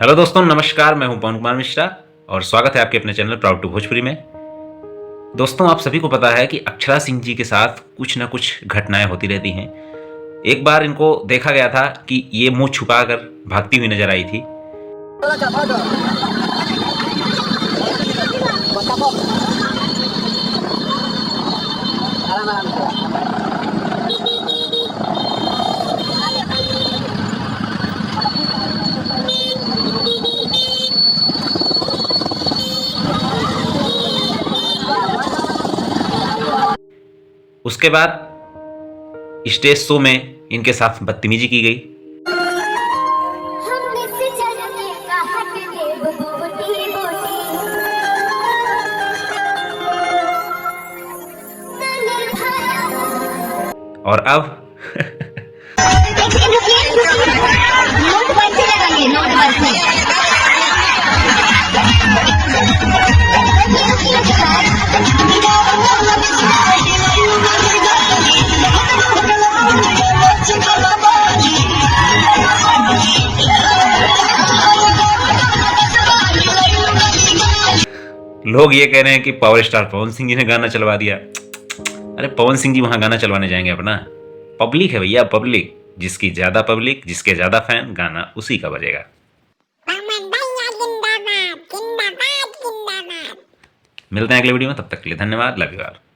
Hello दोस्तों, नमस्कार। मैं हूं पवन कुमार मिश्रा और स्वागत है आपके अपने चैनल प्राउड टू भोजपुरी में। दोस्तों, आप सभी को पता है कि अक्षरा सिंह जी के साथ कुछ ना कुछ घटनाएं होती रहती हैं। एक बार इनको देखा गया था कि ये मुंह छुपाकर भागती हुई नजर आई थी। उसके बाद स्टेज शो में इनके साथ बदतमीजी की गई। और अब लोग ये कह रहे हैं कि पावर स्टार पवन सिंह जी ने गाना चलवा दिया। अरे पवन सिंह जी वहां गाना चलवाने जाएंगे अपना? पब्लिक है भैया, पब्लिक। जिसकी ज्यादा पब्लिक, जिसके ज्यादा फैन, गाना उसी का बजेगा। मिलते हैं अगले वीडियो में, तब तक के लिए धन्यवाद। Love you all.